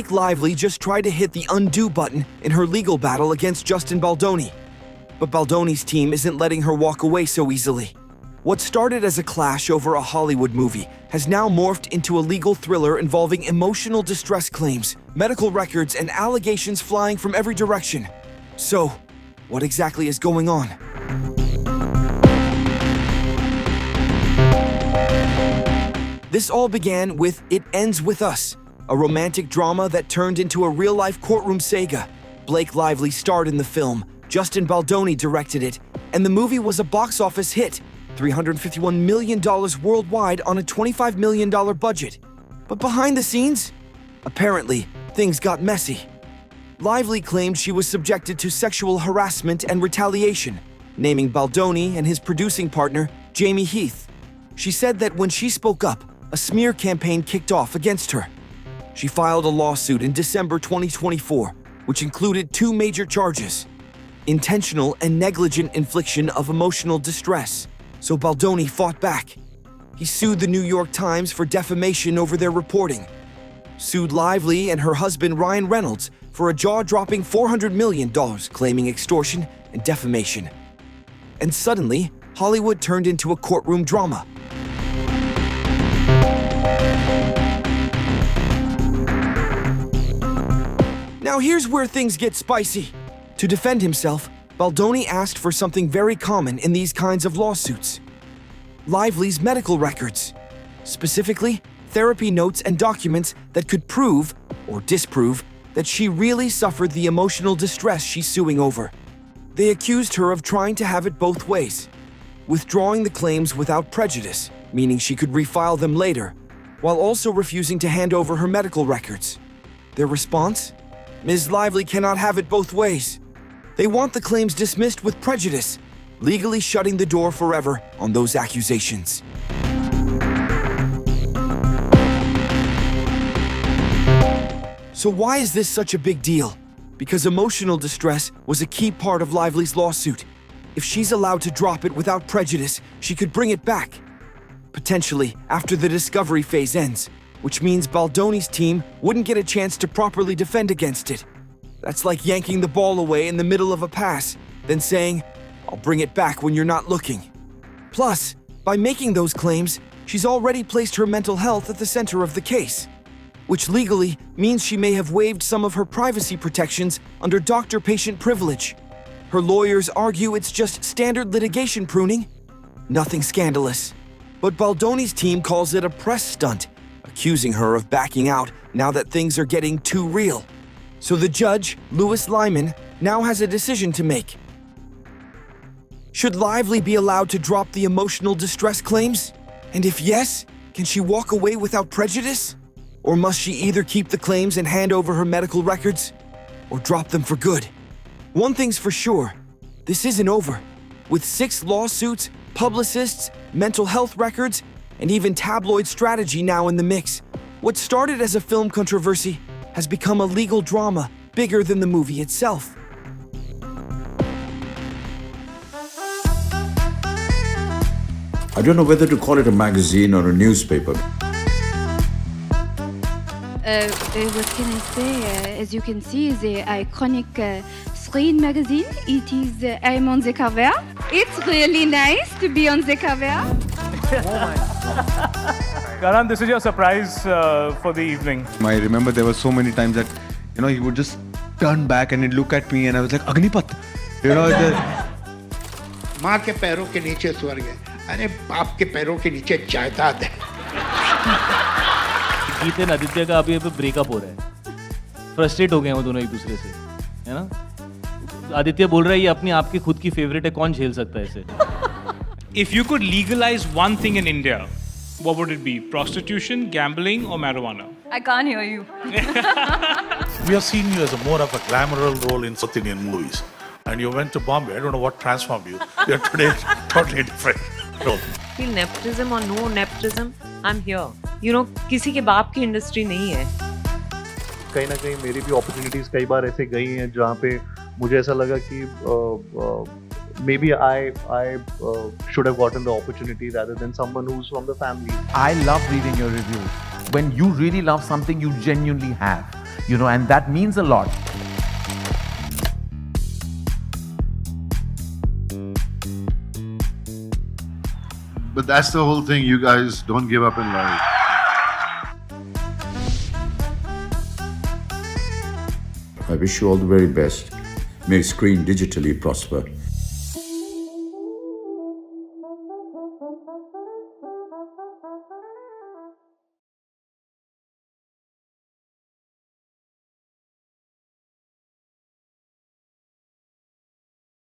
Blake Lively just tried to hit the undo button in her legal battle against Justin Baldoni. But Baldoni's team isn't letting her walk away so easily. What started as a clash over a Hollywood movie has now morphed into a legal thriller involving emotional distress claims, medical records, and allegations flying from every direction. So, what exactly is going on? This all began with It Ends With Us, a romantic drama that turned into a real-life courtroom saga. Blake Lively starred in the film, Justin Baldoni directed it, and the movie was a box office hit, $351 million worldwide on a $25 million budget. But behind the scenes, apparently, things got messy. Lively claimed she was subjected to sexual harassment and retaliation, naming Baldoni and his producing partner, Jamie Heath. She said that when she spoke up, a smear campaign kicked off against her. She filed a lawsuit in December 2024, which included two major charges: intentional and negligent infliction of emotional distress. So Baldoni fought back. He sued the New York Times for defamation over their reporting, sued Lively and her husband Ryan Reynolds for a jaw-dropping $400 million, claiming extortion and defamation. And suddenly, Hollywood turned into a courtroom drama. Now here's where things get spicy. To defend himself, Baldoni asked for something very common in these kinds of lawsuits: Lively's medical records. Specifically, therapy notes and documents that could prove or disprove that she really suffered the emotional distress she's suing over. They accused her of trying to have it both ways, withdrawing the claims without prejudice, meaning she could refile them later, while also refusing to hand over her medical records. Their response? Ms. Lively cannot have it both ways. They want the claims dismissed with prejudice, legally shutting the door forever on those accusations. So why is this such a big deal? Because emotional distress was a key part of Lively's lawsuit. If she's allowed to drop it without prejudice, she could bring it back, potentially after the discovery phase ends, which means Baldoni's team wouldn't get a chance to properly defend against it. That's like yanking the ball away in the middle of a pass, then saying, "I'll bring it back when you're not looking." Plus, by making those claims, she's already placed her mental health at the center of the case, which legally means she may have waived some of her privacy protections under doctor-patient privilege. Her lawyers argue it's just standard litigation pruning, nothing scandalous. But Baldoni's team calls it a press stunt, accusing her of backing out now that things are getting too real. So the judge, Louis Lyman, now has a decision to make. Should Lively be allowed to drop the emotional distress claims? And if yes, can she walk away without prejudice? Or must she either keep the claims and hand over her medical records, or drop them for good? One thing's for sure, this isn't over. With 6 lawsuits, publicists, mental health records, and even tabloid strategy now in the mix, what started as a film controversy has become a legal drama bigger than the movie itself. I don't know whether to call it a magazine or a newspaper. What can I say? As you can see, the iconic screen magazine. It is, I'm on the cover. It's really nice to be on the cover. Karan, this is your surprise for the evening. I remember there were so many times that, he would just turn back and he'd look at me and I was like, Agnipat! माँ के पैरों के नीचे स्वर्ग है, अरे बाप के पैरों के नीचे जायदाद है। गीत और आदित्य का अभी ब्रेकअप हो रहा है, फ्रस्ट्रेट हो गए हैं वो दोनों एक दूसरे से, है ना? आदित्य बोल रहा है ये अपनी आपकी खुद की फेवरेट है, कौन झेल सकता है इसे? If you could legalize one thing in India, what would it be? Prostitution, gambling, or marijuana? I can't hear you. We have seen you as a more of a glamour role in South Indian movies. And you went to Bombay. I don't know what transformed you. You're today totally different role. Feel nepotism or no nepotism, I'm here. किसी के बाप की industry नहीं है. कहीं ना कहीं मेरी भी अपॉर्चुनिटीज कई बार ऐसे गई हैं जहाँ पे मुझे ऐसा लगा कि maybe I should have gotten the opportunity rather than someone who's from the family. I love reading your reviews. When you really love something, you genuinely have. and that means a lot. But that's the whole thing. You guys don't give up in life. I wish you all the very best. May Screen digitally prosper.